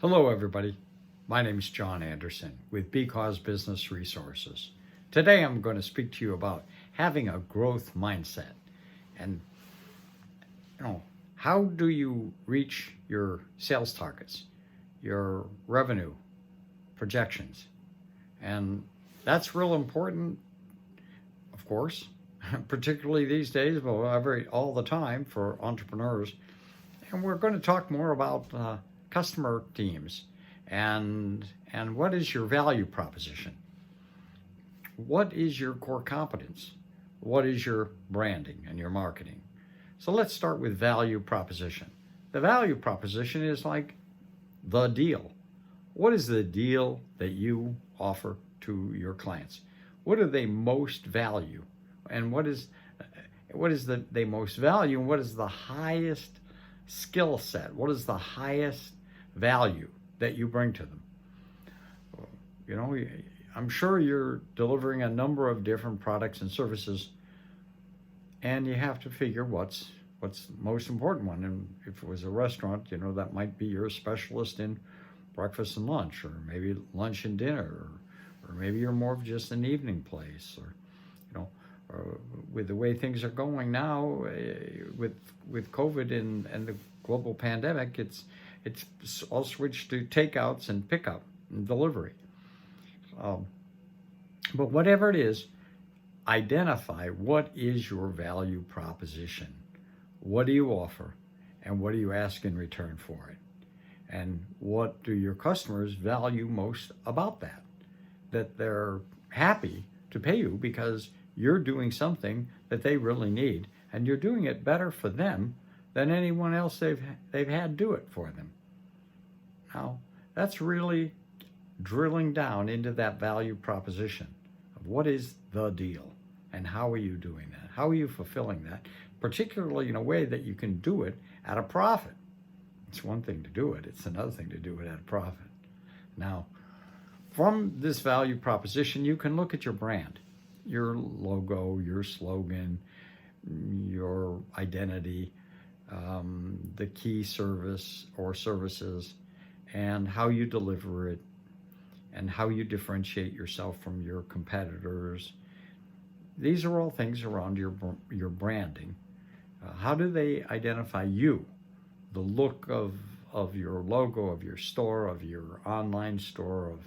Hello, everybody. My name is John Anderson with Because Business Resources. Today, I'm going to speak to you about having a growth mindset and, how do you reach your sales targets, your revenue projections, and that's real important, of course, particularly these days, but all the time for entrepreneurs. And we're going to talk more about customer teams and what is your value proposition? What is your core competence? What is your branding and your marketing? So let's start with value proposition. The value proposition is like the deal. What is the deal that you offer to your clients? What do they most value? And what is they most value, and what is the highest skill set? What is the highest value that you bring to them? I'm sure you're delivering a number of different products and services, and you have to figure what's the most important one. And if it was a restaurant, that might be you're a specialist in breakfast and lunch, or maybe lunch and dinner, or maybe you're more of just an evening place, or with the way things are going now, with COVID and the global pandemic, it's all switched to takeouts and pickup and delivery. But whatever it is, identify what is your value proposition. What do you offer, and what do you ask in return for it? And what do your customers value most about that? That they're happy to pay you because you're doing something that they really need, and you're doing it better for them than anyone else they've had do it for them. Now, that's really drilling down into that value proposition of what is the deal, and how are you doing that? How are you fulfilling that, particularly in a way that you can do it at a profit? It's one thing to do it, it's another thing to do it at a profit. Now, from this value proposition, you can look at your brand, your logo, your slogan, your identity, the key service or services, and how you deliver it, and how you differentiate yourself from your competitors. These are all things around your branding. How do they identify you? The look of your logo, of your store, of your online store, of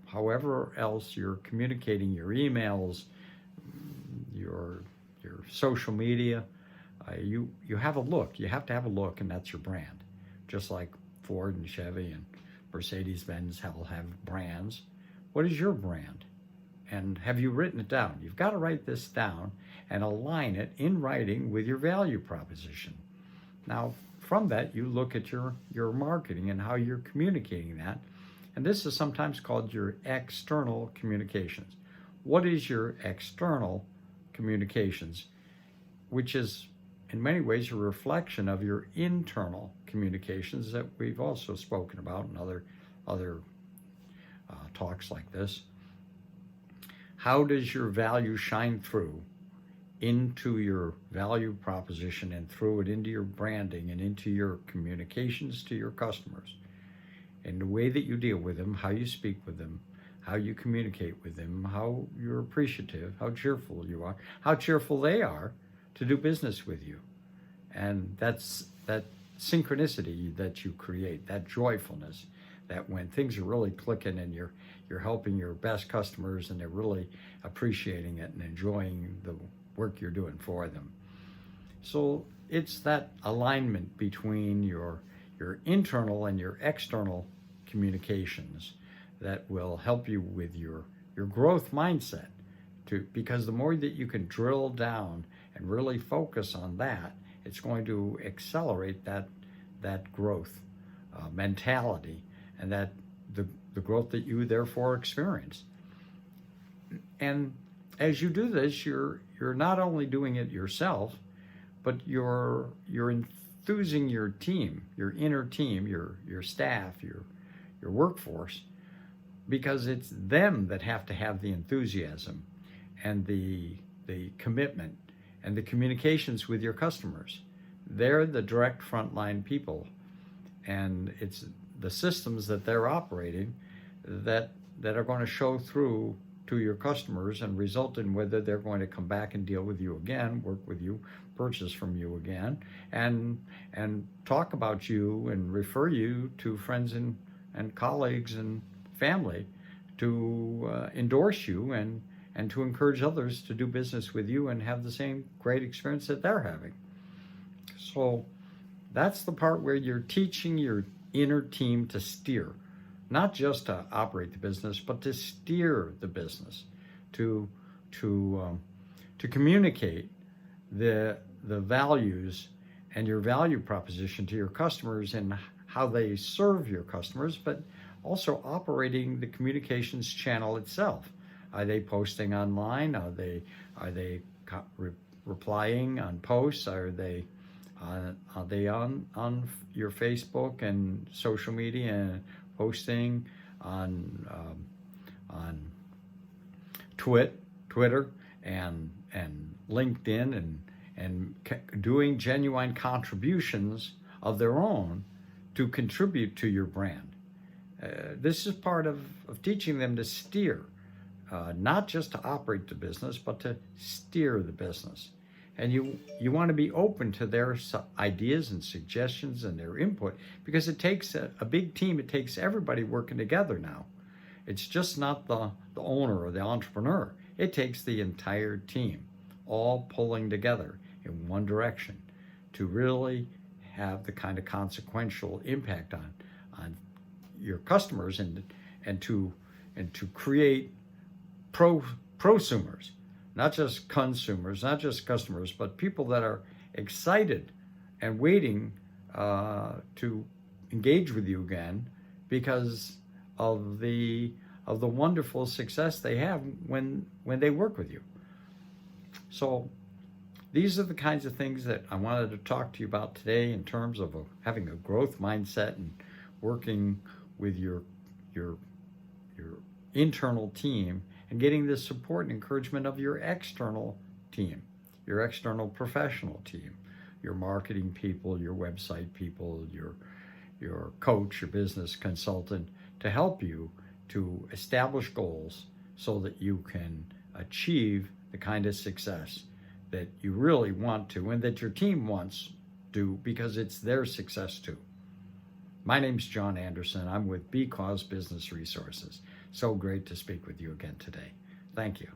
however else you're communicating, your emails, your social media. You have a look. You have to have a look, and that's your brand. Just like Ford and Chevy and Mercedes-Benz will have brands. What is your brand? And have you written it down? You've got to write this down and align it in writing with your value proposition. Now, from that, you look at your marketing and how you're communicating that. And this is sometimes called your external communications. What is your external communications? Which is, in many ways, a reflection of your internal communications that we've also spoken about in other talks like this. How does your value shine through into your value proposition and through it into your branding and into your communications to your customers? And the way that you deal with them, how you speak with them, how you communicate with them, how you're appreciative, how cheerful you are, how cheerful they are to do business with you. And that's that synchronicity that you create, that joyfulness, that when things are really clicking and you're helping your best customers and they're really appreciating it and enjoying the work you're doing for them. So it's that alignment between your internal and your external communications that will help you with your growth mindset, because the more that you can drill down and really focus on that, it's going to accelerate that growth mentality, and that the growth that you therefore experience. And as you do this, you're not only doing it yourself, but you're enthusing your team, your inner team, your staff, your workforce, because it's them that have to have the enthusiasm and the commitment and the communications with your customers. They're the direct frontline people, and it's the systems that they're operating that are going to show through to your customers and result in whether they're going to come back and deal with you again, work with you, purchase from you again, and talk about you and refer you to friends and colleagues and family to endorse you and to encourage others to do business with you and have the same great experience that they're having. So that's the part where you're teaching your inner team to steer, not just to operate the business, but to steer the business, to communicate the values and your value proposition to your customers and how they serve your customers, but also operating the communications channel itself. Are they posting online? Are they replying on posts? Are they on your Facebook and social media and posting on Twitter and LinkedIn and doing genuine contributions of their own to contribute to your brand? This is part of teaching them to steer, not just to operate the business, but to steer the business. And you want to be open to their ideas and suggestions and their input, because it takes a big team. It takes everybody working together now. It's just not the owner or the entrepreneur. It takes the entire team all pulling together in one direction to really have the kind of consequential impact on your customers and to create prosumers, not just consumers, not just customers, but people that are excited and waiting to engage with you again because of the wonderful success they have when they work with you. So these are the kinds of things that I wanted to talk to you about today in terms of having a growth mindset and working with your internal team and getting the support and encouragement of your external team, your external professional team, your marketing people, your website people, your coach, your business consultant, to help you to establish goals so that you can achieve the kind of success that you really want to and that your team wants to, because it's their success too. My name's John Anderson. I'm with Because Business Resources. So great to speak with you again today. Thank you.